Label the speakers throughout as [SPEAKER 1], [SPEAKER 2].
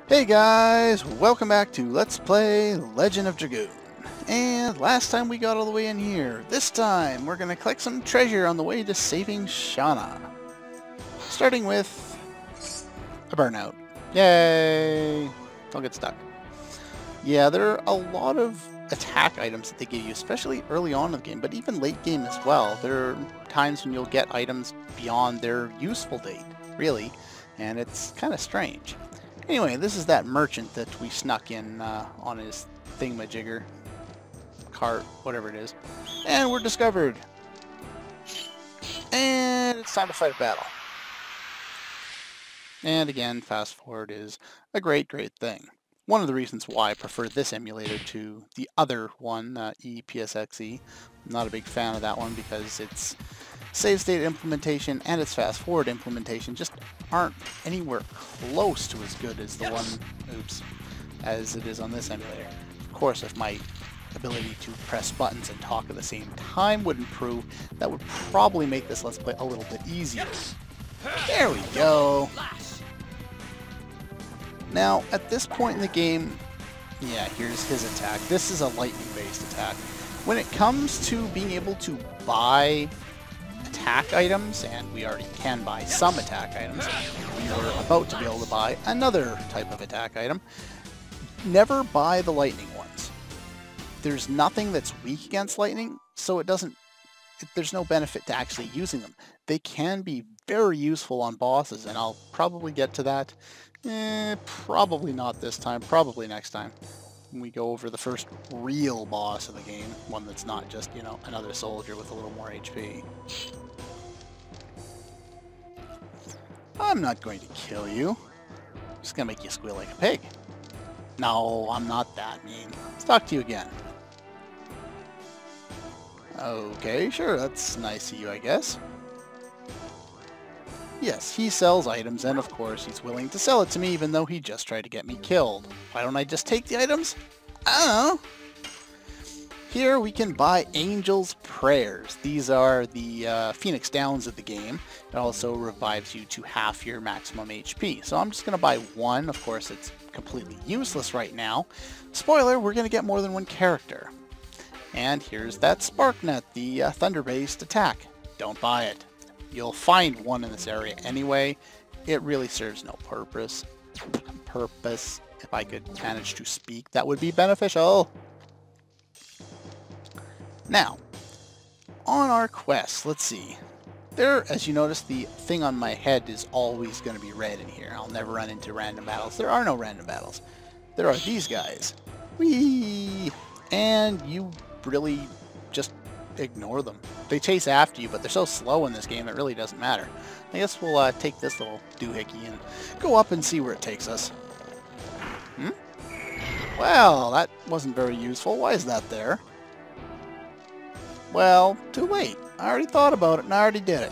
[SPEAKER 1] Hey guys, welcome back to Let's Play Legend of Dragoon. And last time we got all the way in here. This time we're going to collect some treasure on the way to saving Shauna. Starting with a burnout. Yay! Don't get stuck. Yeah, there are a lot of attack items that they give you, especially early on in the game, but even late game as well. There are times when you'll get items beyond their useful date, really, and it's kind of strange. Anyway, this is that merchant that we snuck in on his thingamajigger, cart, whatever it is. And we're discovered. And it's time to fight a battle. And again, fast forward is a great thing. One of the reasons why I prefer this emulator to the other one, EPSXE. I'm not a big fan of that one because its save state implementation and its fast forward implementation just aren't anywhere close to as good as the one, as it is on this emulator. Of course, if my ability to press buttons and talk at the same time would improve, that would probably make this Let's Play a little bit easier. There we go. Now, at this point in the game, yeah, here's his attack. This is a lightning-based attack. When it comes to being able to buy attack items, and we already can buy some attack items, we are about to be able to buy another type of attack item. Never buy the lightning ones. There's nothing that's weak against lightning, so there's no benefit to actually using them. They can be very useful on bosses, and I'll probably get to that. Probably not this time, probably next time. When we go over the first real boss of the game, one that's not just, you know, another soldier with a little more HP. I'm not going to kill you. I'm just gonna make you squeal like a pig. No, I'm not that mean. Let's talk to you again. Okay, sure, that's nice of you, I guess. Yes, he sells items, and of course he's willing to sell it to me even though he just tried to get me killed. Why don't I just take the items? I don't know. Here we can buy Angel's Prayers. These are the Phoenix Downs of the game. It also revives you to half your maximum HP. So I'm just going to buy one. Of course, it's completely useless right now. Spoiler, we're going to get more than one character. And here's that Spark Net, the thunder-based attack. Don't buy it. You'll find one in this area anyway. It really serves no purpose. If I could manage to speak, that would be beneficial. Now, on our quest, let's see. There, as you notice, the thing on my head is always going to be red in here. I'll never run into random battles. There are no random battles. There are these guys. Whee! And you really just ignore them. They chase after you, but they're so slow in this game it really doesn't matter. I guess we'll take this little doohickey and go up and see where it takes us. Well, that wasn't very useful. Why is that there? Well, too late. I already thought about it and I already did it.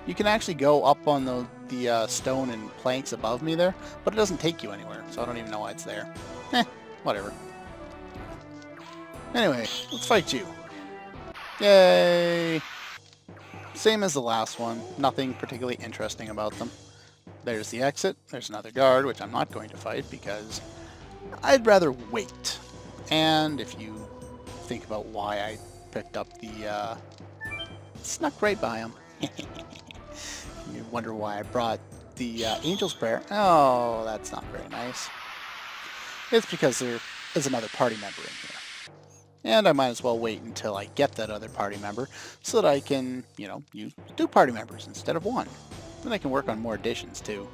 [SPEAKER 1] You can actually go up on the stone and planks above me there, but it doesn't take you anywhere, so I don't even know why it's there. Whatever. Anyway, let's fight you. Yay! Same as the last one. Nothing particularly interesting about them. There's the exit. There's another guard, which I'm not going to fight because I'd rather wait. And if you think about why I picked up the... snuck right by him. You wonder why I brought the Angel's Prayer. Oh, that's not very nice. It's because there is another party member in here. And I might as well wait until I get that other party member so that I can, you know, use 2 party members instead of 1. Then I can work on more additions too.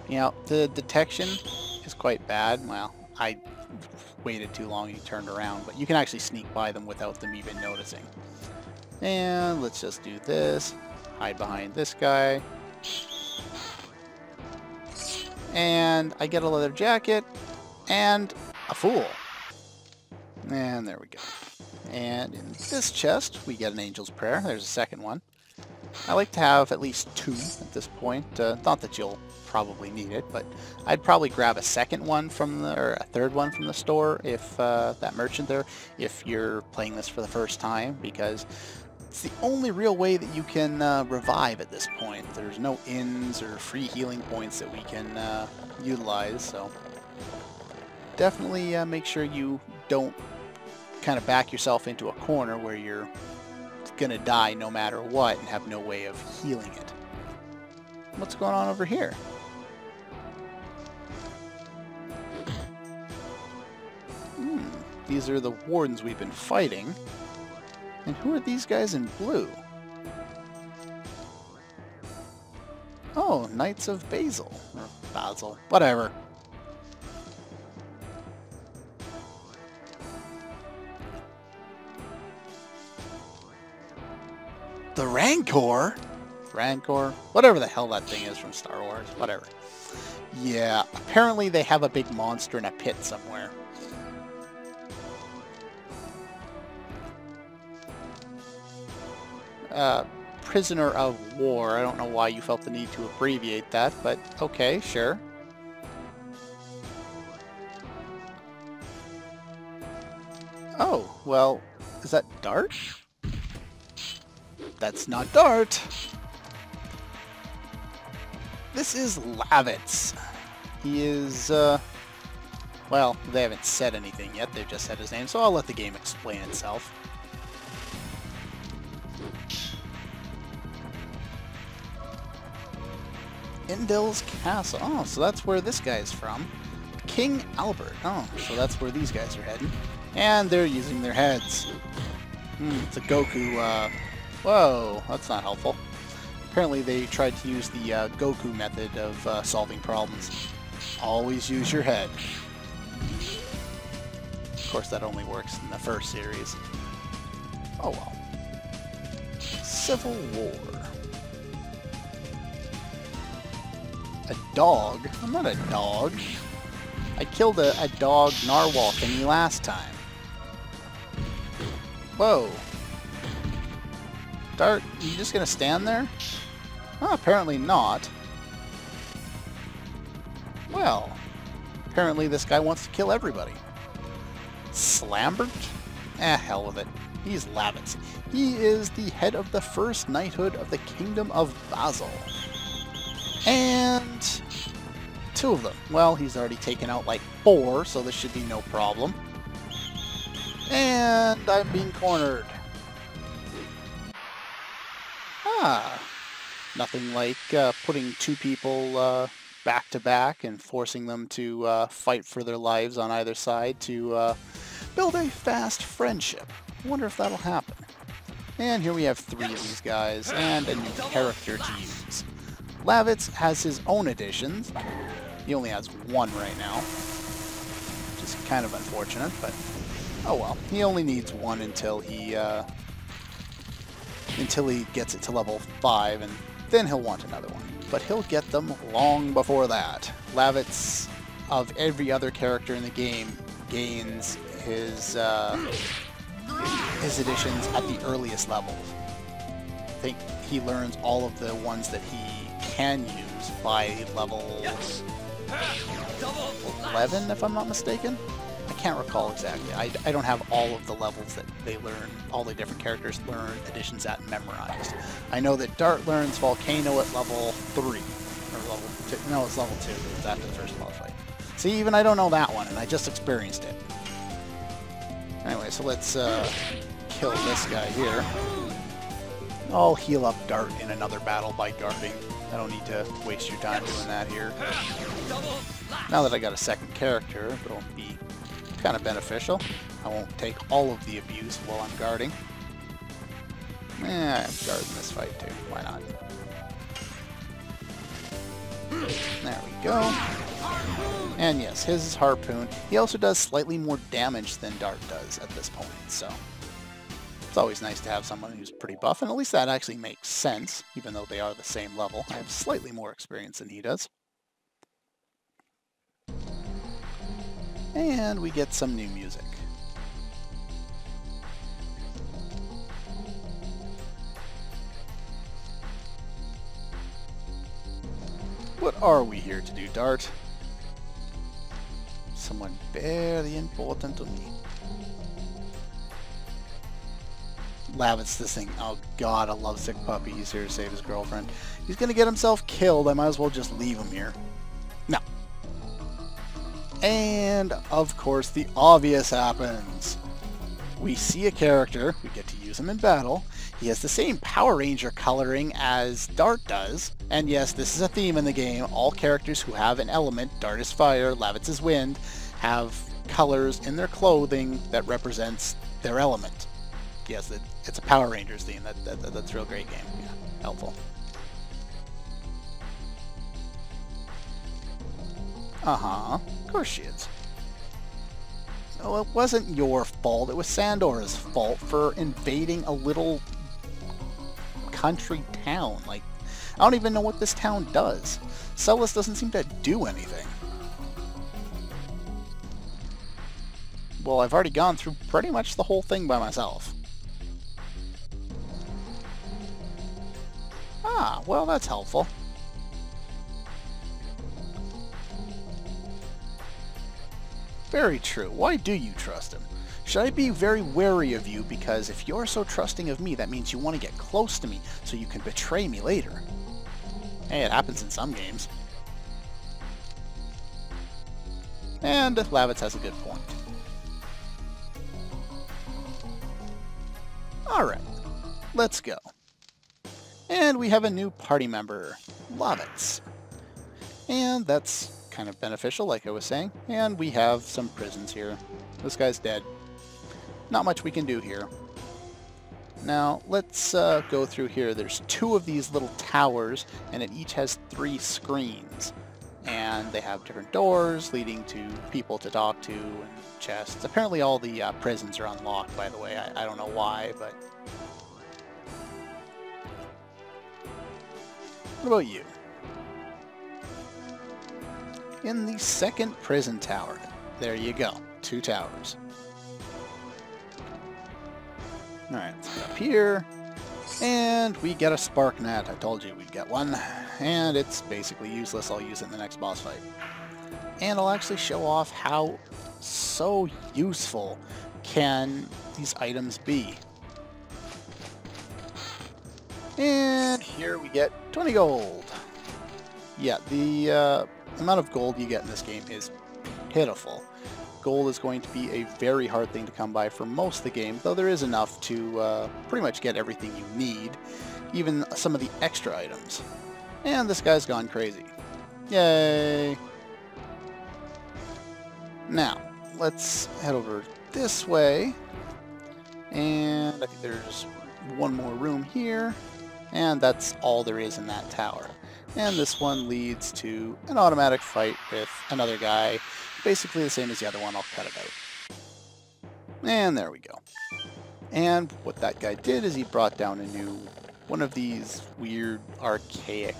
[SPEAKER 1] You know, the detection is quite bad. Well, I waited too long and he turned around, but you can actually sneak by them without them even noticing. And let's just do this. Hide behind this guy. And I get a leather jacket and a fool. And there we go. And in this chest, we get an Angel's Prayer. There's a second one. I like to have at least 2 at this point. Not that you'll probably need it, but I'd probably grab a second one from or a third one from the store if that merchant there, if you're playing this for the first time, because it's the only real way that you can revive at this point. There's no inns or free healing points that we can utilize, so definitely make sure you don't kind of back yourself into a corner where you're gonna die no matter what and have no way of healing it. What's going on over here? These are the wardens we've been fighting. And who are these guys in blue? Oh, Knights of Basil. Or Basil. Whatever. The Rancor? Rancor? Whatever the hell that thing is from Star Wars. Whatever. Yeah, apparently they have a big monster in a pit somewhere. Prisoner of War. I don't know why you felt the need to abbreviate that, but okay, sure. Oh, well, is that Dart? That's not Dart. This is Lavitz. He is, well, they haven't said anything yet. They've just said his name, so I'll let the game explain itself. Indil's Castle. Oh, so that's where this guy's from. King Albert. Oh, so that's where these guys are heading. And they're using their heads. It's a Goku, whoa, that's not helpful. Apparently they tried to use the Goku method of solving problems. Always use your head. Of course, that only works in the first series. Oh well. Civil War. A dog? I'm not a dog. I killed a dog narwhal thingy last time. Whoa. Dart, you just gonna stand there? Oh, apparently not. Well, apparently this guy wants to kill everybody. Slambert? Hell with it. He's Lavitz. He is the head of the first knighthood of the Kingdom of Basil. And 2 of them. Well, he's already taken out like 4, so this should be no problem. And I'm being cornered. Nothing like putting 2 people back to back and forcing them to fight for their lives on either side to build a fast friendship. I wonder if that'll happen. And here we have 3 of these guys and a new character to use. Lavitz has his own additions. He only has 1 right now, which is kind of unfortunate, but oh well. He only needs 1 until he gets it to level 5, and then he'll want another one. But he'll get them long before that. Lavitz, of every other character in the game, gains his additions at the earliest levels. I think he learns all of the ones that he can use by level 11, if I'm not mistaken. I can't recall exactly. I don't have all of the levels that they learn, all the different characters learn additions at memorized. I know that Dart learns Volcano at level 3, or level 2. No, it's level 2. It's after the first boss fight. See, even I don't know that one, and I just experienced it. Anyway, so let's kill this guy here. I'll heal up Dart in another battle by guarding. I don't need to waste your time doing that here. Now that I got a second character, it'll be kind of beneficial. I won't take all of the abuse while I'm guarding. I'm guarding this fight too. Why not? There we go. And yes, his is Harpoon. He also does slightly more damage than Dart does at this point, so it's always nice to have someone who's pretty buff, and at least that actually makes sense, even though they are the same level. I have slightly more experience than he does. And we get some new music. What are we here to do, Dart? Someone very important to me. Lavitz, this thing. Oh god, a lovesick puppy. He's here to save his girlfriend. He's gonna get himself killed. I might as well just leave him here. No. And, of course, the obvious happens. We see a character, we get to use him in battle. He has the same Power Ranger coloring as Dart does. And yes, this is a theme in the game. All characters who have an element, Dart is fire, Lavitz is wind, have colors in their clothing that represents their element. Yes, it's a Power Rangers theme. That's a real great game. Yeah, helpful. Uh-huh. Of course she is. Oh, it wasn't your fault. It was Sandora's fault for invading a little country town. Like, I don't even know what this town does. Celis doesn't seem to do anything. Well, I've already gone through pretty much the whole thing by myself. Ah, well, that's helpful. Very true. Why do you trust him? Should I be very wary of you because if you're so trusting of me, that means you want to get close to me so you can betray me later? Hey, it happens in some games. And Lavitz has a good point. Alright, let's go. And we have a new party member, Lavitz. And that's kind of beneficial, like I was saying. And we have some prisons here. This guy's dead. Not much we can do here. Now, let's go through here. There's 2 of these little towers, and it each has 3 screens. And they have different doors leading to people to talk to and chests. Apparently all the prisons are unlocked, by the way. I don't know why, but... What about you? In the second prison tower. There you go. 2 towers. Alright, let's get up here. And we get a spark net. I told you we'd get one. And it's basically useless. I'll use it in the next boss fight. And I'll actually show off how so useful can these items be. And here we get 20 gold. Yeah, the amount of gold you get in this game is pitiful. Gold is going to be a very hard thing to come by for most of the game, though there is enough to pretty much get everything you need, even some of the extra items. And this guy's gone crazy. Yay! Now, let's head over this way, and I think there's one more room here, and that's all there is in that tower. And this one leads to an automatic fight with another guy, basically the same as the other one. I'll cut it out. And there we go. And what that guy did is he brought down a new one of these weird, archaic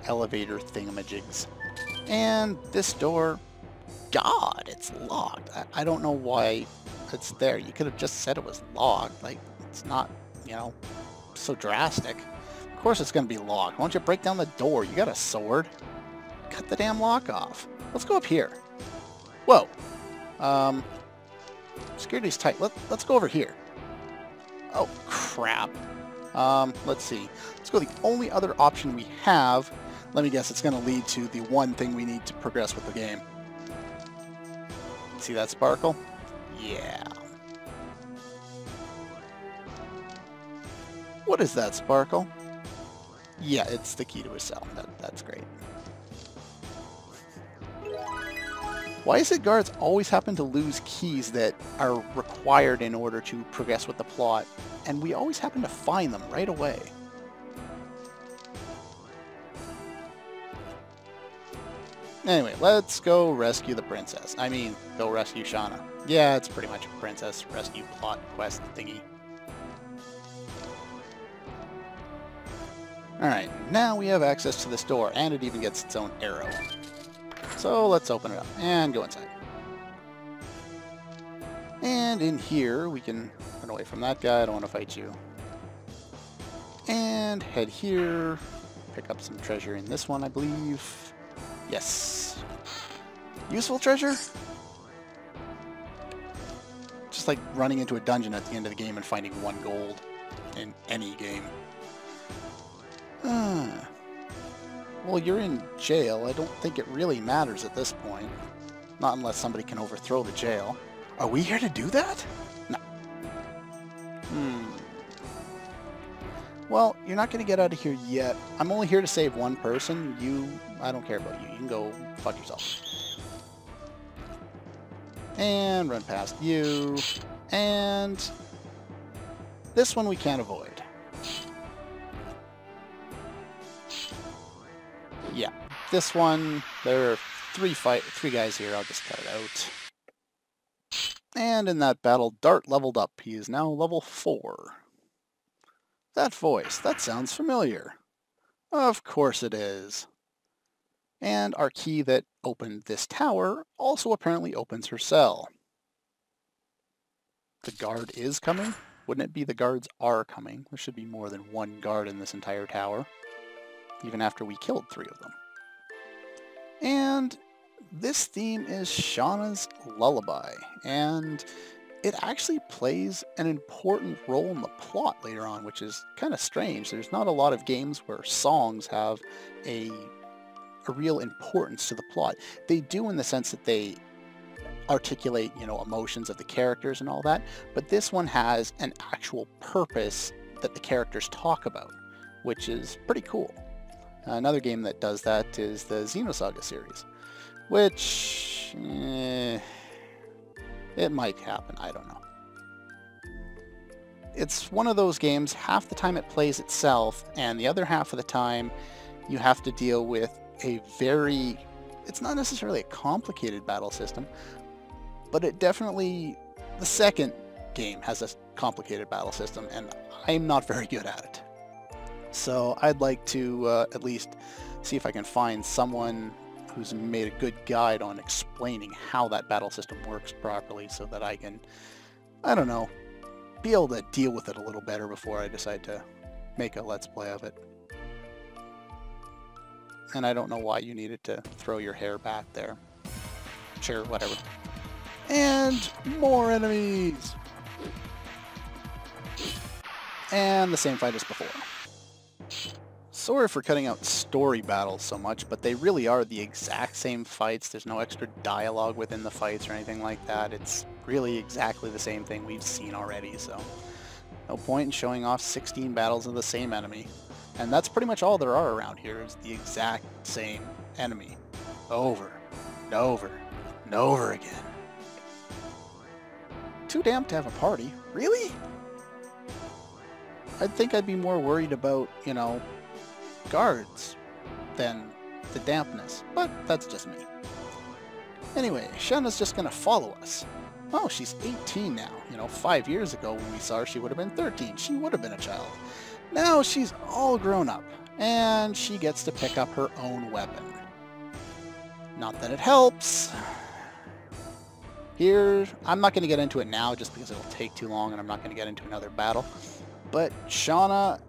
[SPEAKER 1] elevator thingamajigs. And this door, God, it's locked. I don't know why it's there. You could have just said it was locked. Like, it's not, you know, so drastic. Of course it's going to be locked. Why don't you break down the door? You got a sword. Cut the damn lock off. Let's go up here. Whoa. Security's tight. Let's go over here. Oh, crap. Let's see. Let's go the only other option we have. Let me guess, it's going to lead to the one thing we need to progress with the game. See that sparkle? Yeah. What is that sparkle? Yeah, it's the key to his cell. That's great. Why is it guards always happen to lose keys that are required in order to progress with the plot, and we always happen to find them right away? Anyway, let's go rescue the princess. I mean, go rescue Shauna. Yeah, it's pretty much a princess rescue plot quest thingy. Alright, now we have access to this door, and it even gets its own arrow. So let's open it up and go inside. And in here, we can run away from that guy. I don't want to fight you. And head here. Pick up some treasure in this one, I believe. Yes. Useful treasure? Just like running into a dungeon at the end of the game and finding 1 gold in any game. Well, you're in jail. I don't think it really matters at this point. Not unless somebody can overthrow the jail. Are we here to do that? No. Well, you're not going to get out of here yet. I'm only here to save one person. I don't care about you. You can go fuck yourself. And run past you. And this one we can't avoid. Yeah, this one, there are three guys here. I'll just cut it out. And in that battle, Dart leveled up. He is now level 4. That voice, that sounds familiar. Of course it is. And our key that opened this tower also apparently opens her cell. The guard is coming? Wouldn't it be the guards are coming? There should be more than one guard in this entire tower, even after we killed 3 of them. And this theme is Shauna's Lullaby, and it actually plays an important role in the plot later on, which is kind of strange. There's not a lot of games where songs have a real importance to the plot. They do in the sense that they articulate, emotions of the characters and all that, but this one has an actual purpose that the characters talk about, which is pretty cool. Another game that does that is the Xenosaga series, which it might happen, I don't know. It's one of those games, half the time it plays itself, and the other half of the time you have to deal with it's not necessarily a complicated battle system, but it definitely, the second game has a complicated battle system, and I'm not very good at it. So I'd like to at least see if I can find someone who's made a good guide on explaining how that battle system works properly so that I can, I don't know, be able to deal with it a little better before I decide to make a Let's Play of it. And I don't know why you needed to throw your hair back there. Sure, whatever. And more enemies! And the same fight as before. Sorry for cutting out story battles so much, but they really are the exact same fights. There's no extra dialogue within the fights or anything like that. It's really exactly the same thing we've seen already, so no point in showing off 16 battles of the same enemy. And that's pretty much all there are around here, is the exact same enemy. Over, and over, and over again. Too damp to have a party. Really? I'd think I'd be more worried about, guards than the dampness, but that's just me. Anyway, Shauna's just gonna follow us. Oh, she's 18 now. 5 years ago when we saw her, she would have been 13. She would have been a child. Now she's all grown up, and she gets to pick up her own weapon. Not that it helps. Here, I'm not going to get into it now just because it'll take too long and I'm not going to get into another battle. But Shauna,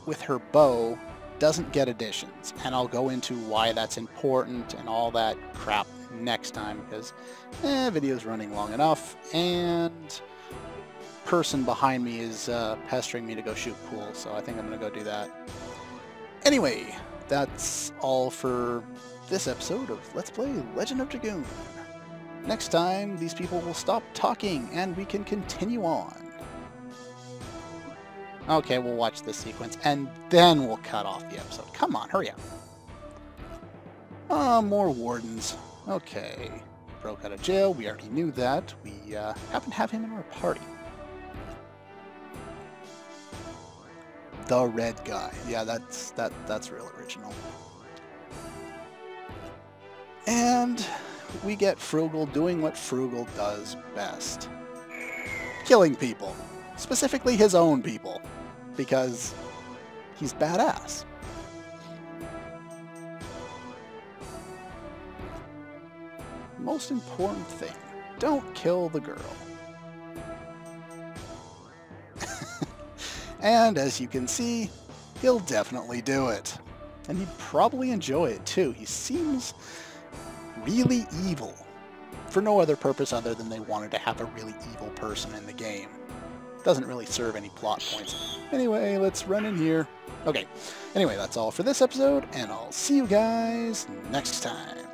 [SPEAKER 1] with her bow, doesn't get additions, and I'll go into why that's important and all that crap next time because video's running long enough, and person behind me is pestering me to go shoot pool, so I think I'm going to go do that. Anyway, that's all for this episode of Let's Play Legend of Dragoon. Next time, these people will stop talking and we can continue on. Okay, we'll watch this sequence and then we'll cut off the episode. Come on, hurry up. More wardens. Okay. Broke out of jail, we already knew that. We happen to have him in our party. The red guy. Yeah, that's real original. And we get Frugal doing what Frugal does best. Killing people. Specifically his own people. Because he's badass. Most important thing, don't kill the girl. And as you can see, he'll definitely do it. And he'd probably enjoy it too. He seems really evil. For no other purpose other than they wanted to have a really evil person in the game. Doesn't really serve any plot points. Anyway, let's run in here. Okay, anyway, that's all for this episode, and I'll see you guys next time.